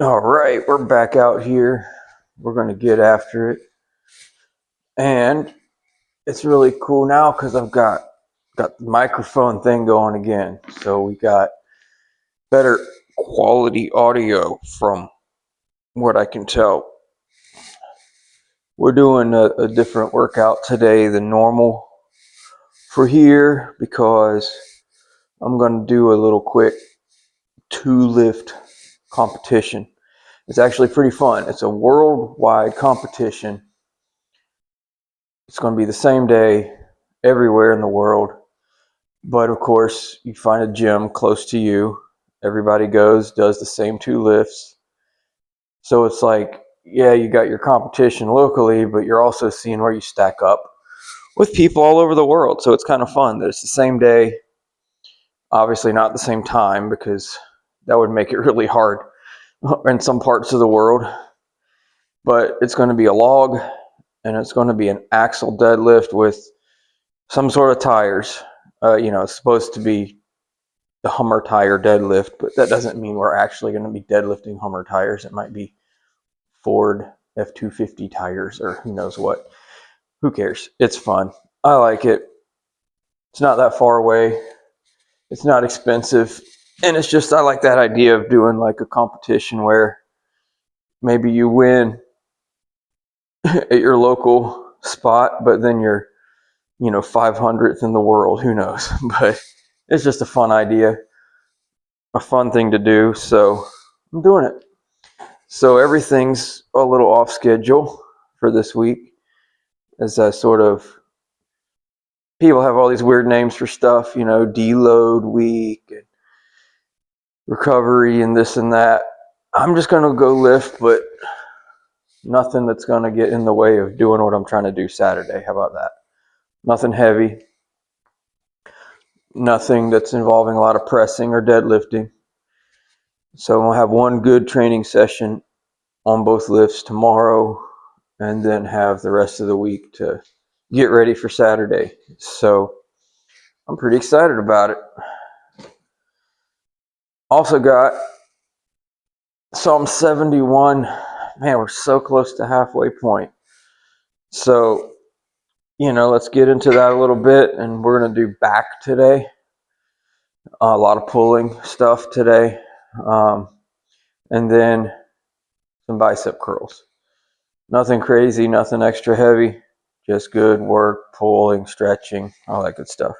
All right, we're back out here. We're going to get after it. And it's really cool now because I've got the microphone thing going again. So we got better quality audio from what I can tell. We're doing a different workout today than normal for here because I'm going to do a little quick 2-lift competition. It's actually pretty fun. It's a worldwide competition. It's going to be the same day everywhere in the world. But of course, you find a gym close to you. Everybody goes, does the same 2 lifts. So it's like, yeah, you got your competition locally, but you're also seeing where you stack up with people all over the world. So it's kind of fun that it's the same day. Obviously not the same time because that would make it really hard in some parts of the world. But it's going to be a log, and it's going to be an axle deadlift with some sort of tires. It's supposed to be the Hummer tire deadlift, but that doesn't mean we're actually going to be deadlifting Hummer tires. It might be Ford F-250 tires or who knows what. Who cares? It's fun. I like it. It's not that far away. It's not expensive. And it's just, I like that idea of doing like a competition where maybe you win at your local spot, but then you're 500th in the world. Who knows? But it's just a fun idea, a fun thing to do. So I'm doing it. So everything's a little off schedule for this week, as I people have all these weird names for stuff, deload week and recovery and this and that. I'm just going to go lift, but nothing that's going to get in the way of doing what I'm trying to do Saturday. How about that? Nothing heavy, nothing that's involving a lot of pressing or deadlifting. So we'll have one good training session on both lifts tomorrow, and then have the rest of the week to get ready for Saturday. So I'm pretty excited about it. Also got Psalm 71. Man, we're so close to halfway point. So, let's get into that a little bit, and we're going to do back today. A lot of pulling stuff today. And then some bicep curls. Nothing crazy, nothing extra heavy, just good work, pulling, stretching, all that good stuff.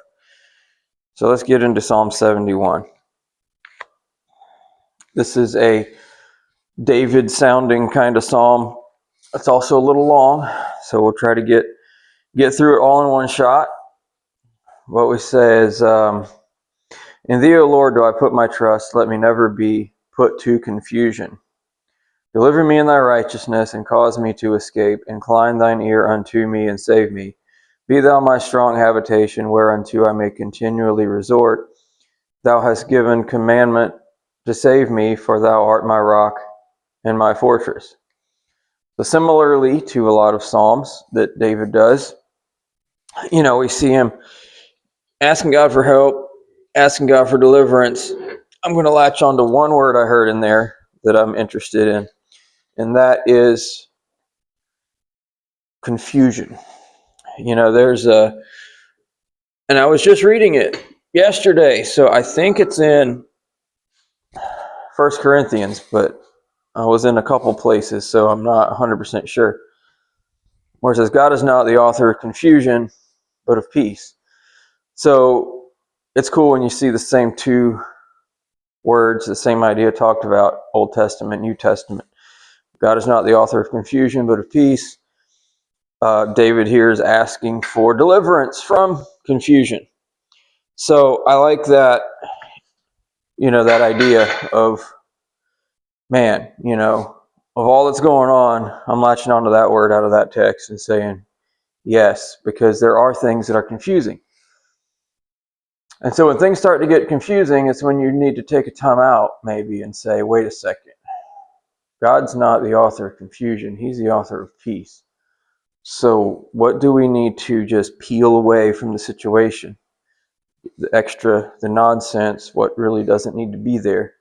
So let's get into Psalm 71. This is a David sounding kind of psalm. It's also a little long, so we'll try to get through it all in one shot. What we say is, in thee, O Lord, do I put my trust. Let me never be put to confusion. Deliver me in thy righteousness, and cause me to escape. Incline thine ear unto me, and save me. Be thou my strong habitation, whereunto I may continually resort. Thou hast given commandment to save me, for thou art my rock and my fortress. So similarly to a lot of Psalms that David does, we see him asking God for help, asking God for deliverance. I'm going to latch on to one word I heard in there that I'm interested in, and that is confusion. And I was just reading it yesterday, so I think it's in 1 Corinthians, but I was in a couple places, so I'm not 100% sure. Where it says, God is not the author of confusion, but of peace. So it's cool when you see the same 2 words, the same idea talked about, Old Testament, New Testament. God is not the author of confusion, but of peace. David here is asking for deliverance from confusion. So I like that, that idea of, man, of all that's going on, I'm latching onto that word out of that text and saying, yes, because there are things that are confusing. And so when things start to get confusing, it's when you need to take a time out maybe and say, wait a second. God's not the author of confusion. He's the author of peace. So what do we need to just peel away from the situation? The extra, the nonsense, what really doesn't need to be there.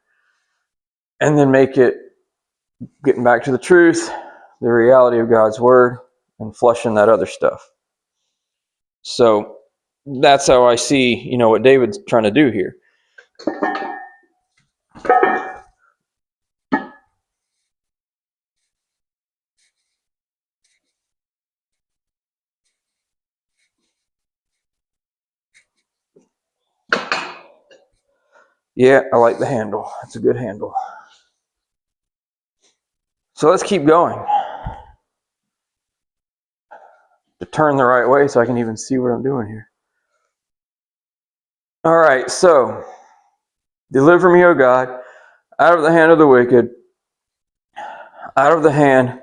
And then make it getting back to the truth, the reality of God's word, and flushing that other stuff. So that's how I see, what David's trying to do here. Yeah, I like the handle. It's a good handle. So let's keep going. To turn the right way so I can even see what I'm doing here. All right, so deliver me, O God, out of the hand of the wicked, out of the hand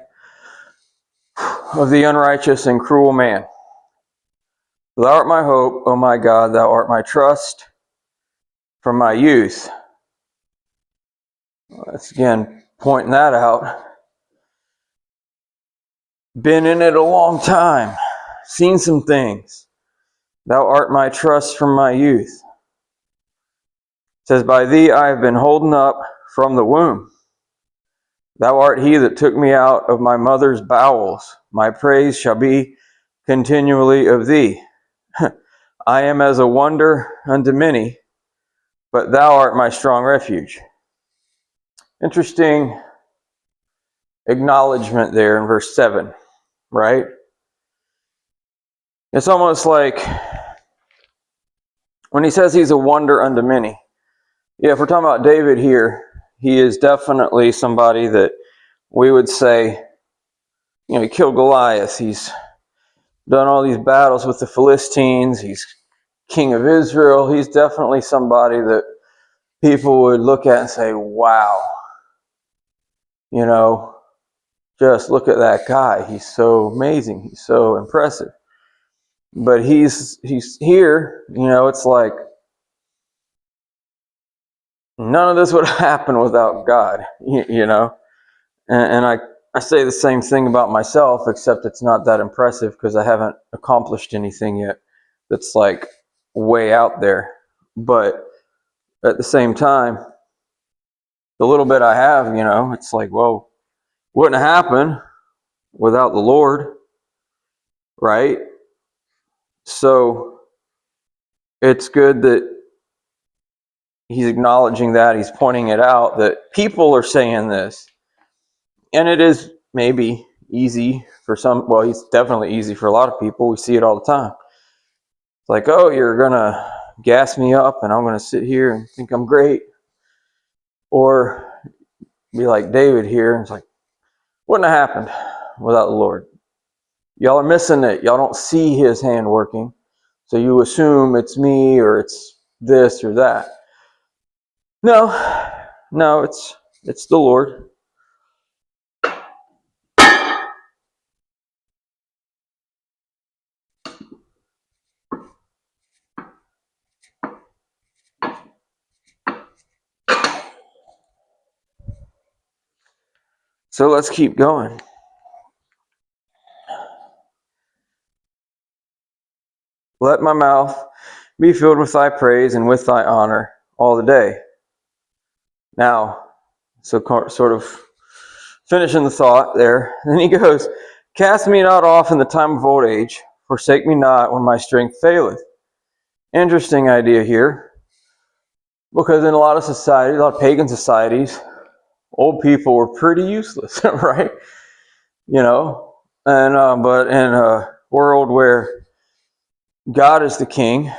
of the unrighteous and cruel man. Thou art my hope, O my God, thou art my trust from my youth. That's again pointing that out. Been in it a long time, seen some things. Thou art my trust from my youth. It says, by thee I have been holden up from the womb. Thou art he that took me out of my mother's bowels. My praise shall be continually of thee. I am as a wonder unto many, but thou art my strong refuge. Interesting acknowledgement there in verse 7, right? It's almost like when he says he's a wonder unto many. Yeah, if we're talking about David here, he is definitely somebody that we would say, he killed Goliath. He's done all these battles with the Philistines. He's king of Israel. He's definitely somebody that people would look at and say, wow, just look at that guy. He's so amazing. He's so impressive. But he's here, it's like none of this would happen without God, And I say the same thing about myself, except it's not that impressive because I haven't accomplished anything yet that's like way out there. But at the same time, the little bit I have, it's like, well, wouldn't happen without the Lord, right? So it's good that he's acknowledging that, he's pointing it out, that people are saying this. And it is maybe easy for some, well, it's definitely easy for a lot of people. We see it all the time. It's like, oh, you're going to gas me up and I'm going to sit here and think I'm great. Or be like David here, and it's like, wouldn't have happened without the Lord. Y'all are missing it. Y'all don't see his hand working. So you assume it's me or it's this or that. No, it's the Lord. So let's keep going. Let my mouth be filled with thy praise and with thy honor all the day. Now, so sort of finishing the thought there, then he goes, cast me not off in the time of old age, forsake me not when my strength faileth. Interesting idea here, because in a lot of societies, a lot of pagan societies, old people were pretty useless, right? But in a world where God is the king,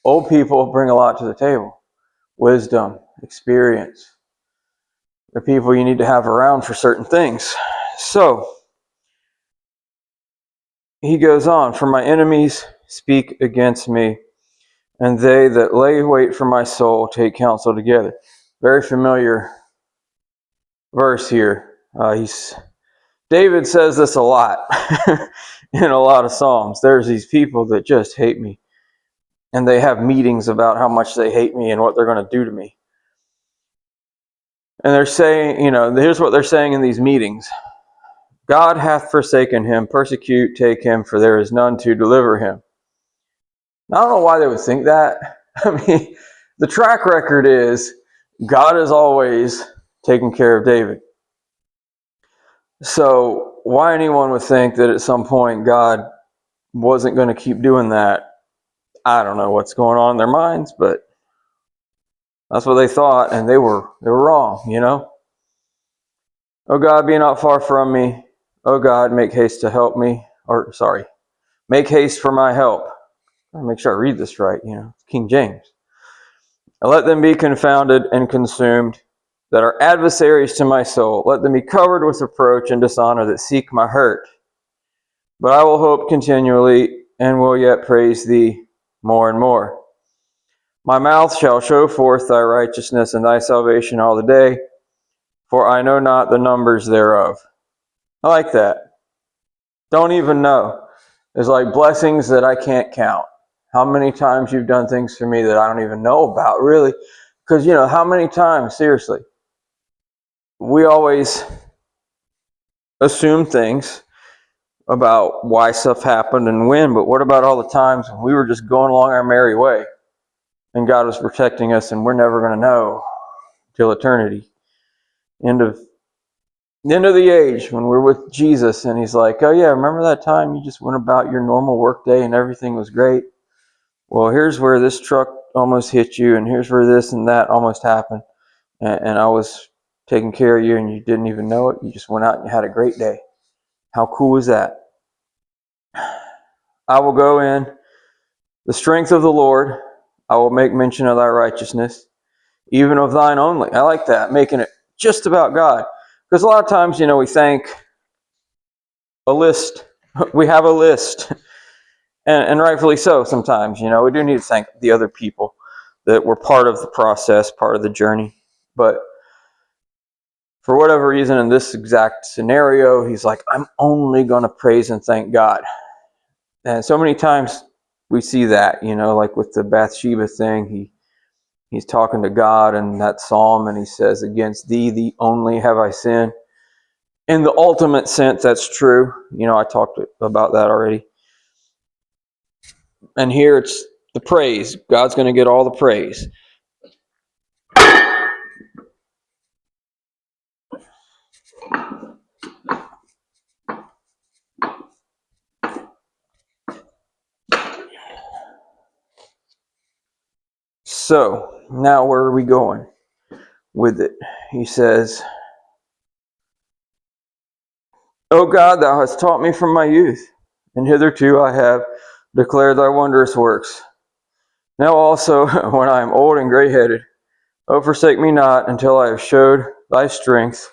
old people bring a lot to the table. Wisdom, experience. They're people you need to have around for certain things. So, he goes on, for my enemies speak against me, and they that lay wait for my soul take counsel together. Very familiar verse here. David says this a lot in a lot of Psalms. There's these people that just hate me, and they have meetings about how much they hate me and what they're going to do to me. And they're saying, here's what they're saying in these meetings. God hath forsaken him, persecute, take him, for there is none to deliver him. Now, I don't know why they would think that. I mean, the track record is God is always taking care of David. So why anyone would think that at some point God wasn't going to keep doing that, I don't know what's going on in their minds, but that's what they thought, and they were wrong, you know? Oh God, be not far from me. Oh God, make haste to help me. Or, sorry, make haste for my help. I'll make sure I read this right, you know, King James. And let them be confounded and consumed that are adversaries to my soul. Let them be covered with reproach and dishonor that seek my hurt. But I will hope continually and will yet praise thee more and more. My mouth shall show forth thy righteousness and thy salvation all the day, for I know not the numbers thereof. I like that. Don't even know. There's like blessings that I can't count. How many times you've done things for me that I don't even know about, really? Because, you know, how many times, seriously, we always assume things about why stuff happened and when, but what about all the times when we were just going along our merry way and God was protecting us and we're never going to know till eternity? End of the age when we're with Jesus and he's like, oh yeah, remember that time you just went about your normal work day and everything was great? Well, here's where this truck almost hit you, and here's where this and that almost happened, and I was taking care of you and you didn't even know it. You just went out and you had a great day. How cool is that? I will go in the strength of the Lord. I will make mention of thy righteousness, even of thine only. I like that, making it just about God. Because a lot of times, you know, we thank a list. We have a list. And rightfully so sometimes, you know. We do need to thank the other people that were part of the process, part of the journey. But for whatever reason, in this exact scenario, he's like, I'm only going to praise and thank God. And so many times we see that, you know, like with the Bathsheba thing, he's talking to God in that psalm, and he says, against thee, thee only have I sinned. In the ultimate sense, that's true. You know, I talked about that already. And here it's the praise. God's going to get all the praise. So, now where are we going with it? He says, O God, thou hast taught me from my youth, and hitherto I have declared thy wondrous works. Now also, when I am old and gray-headed, O forsake me not until I have showed thy strength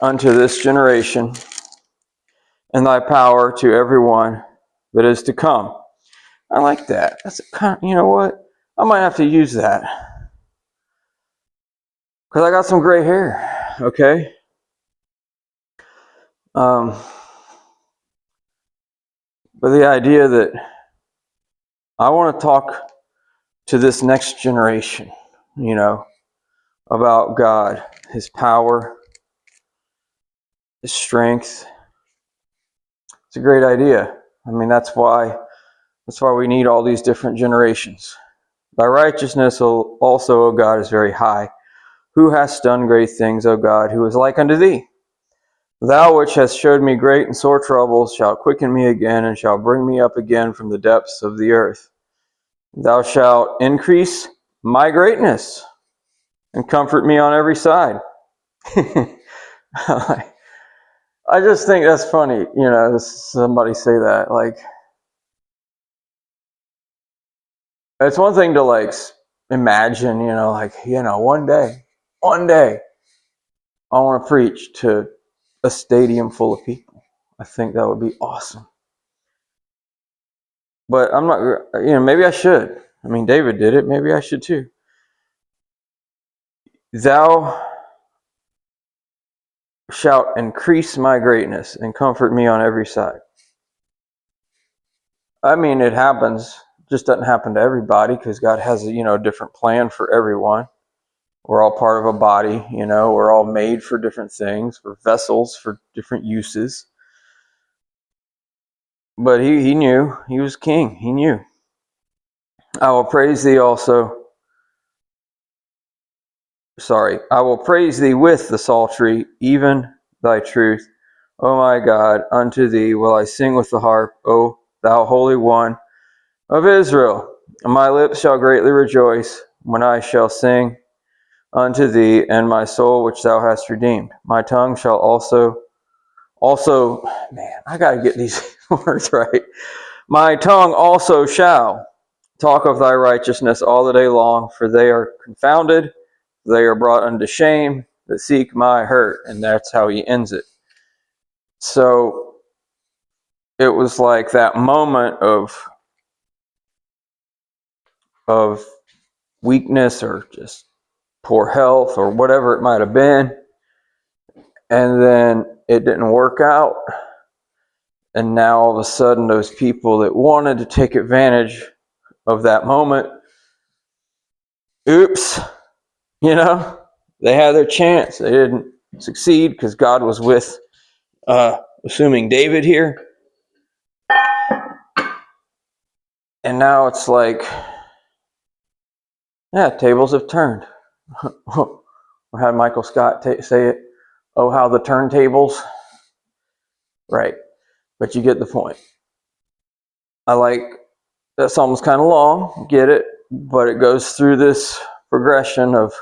unto this generation, and thy power to every one that is to come. I like that. That's you know what? I might have to use that. Because I got some gray hair, okay? But the idea that I want to talk to this next generation, you know, about God, his power, his strength. It's a great idea. I mean, that's why we need all these different generations. Thy righteousness also, O God, is very high. Who hast done great things, O God, who is like unto thee? Thou which hast showed me great and sore troubles shalt quicken me again, and shalt bring me up again from the depths of the earth. Thou shalt increase my greatness and comfort me on every side. I just think that's funny, you know, somebody say that. Like, it's one thing to like imagine, you know, like, you know, one day, I want to preach to a stadium full of people. I think that would be awesome. But I'm not, you know, maybe I should. I mean, David did it. Maybe I should too. Thou shalt increase my greatness and comfort me on every side. I mean, it happens. It just doesn't happen to everybody because God has a, you know, a different plan for everyone. We're all part of a body, you know. We're all made for different things. We're vessels for different uses. But he knew. He was king. He knew. I will praise thee also. I will praise thee with the psaltery, even thy truth. O my God, unto thee will I sing with the harp, O thou Holy One of Israel. My lips shall greatly rejoice when I shall sing unto thee, and my soul which thou hast redeemed. My tongue shall also, man, I gotta get these words right. My tongue also shall talk of thy righteousness all the day long, for they are confounded, they are brought unto shame that seek my hurt. And that's how he ends it. So it was like that moment of weakness or just poor health or whatever it might have been. And then it didn't work out. And now all of a sudden those people that wanted to take advantage of that moment, oops, they had their chance. They didn't succeed because God was with, assuming David here. And now it's like, yeah, tables have turned. Or had Michael Scott say it, oh, how the turntables. Right, but you get the point. I like that psalm's kind of long, get it, but it goes through this progression of,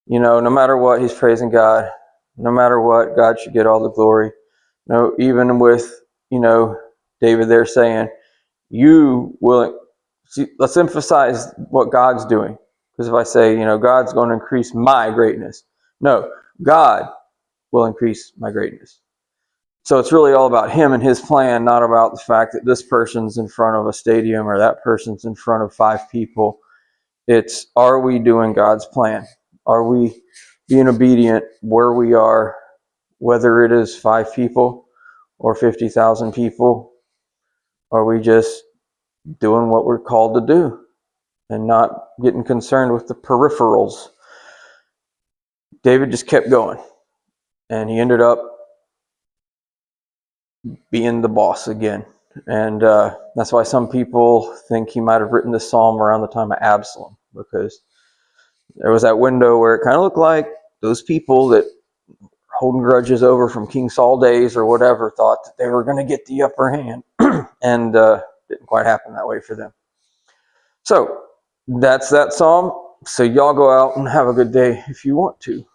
no matter what, he's praising God. No matter what, God should get all the glory. No, even with, David there saying, you will, see, let's emphasize what God's doing. Because if I say, God's going to increase my greatness. No, God will increase my greatness. So it's really all about him and his plan, not about the fact that this person's in front of a stadium or that person's in front of 5 people. It's, are we doing God's plan? Are we being obedient where we are, whether it is 5 people or 50,000 people? Are we just doing what we're called to do and not getting concerned with the peripherals? David just kept going, and he ended up being the boss again. And that's why some people think he might have written this psalm around the time of Absalom, because there was that window where it kind of looked like those people that holding grudges over from King Saul days or whatever thought that they were going to get the upper hand. And didn't quite happen that way for them. So that's that psalm. So y'all go out and have a good day if you want to.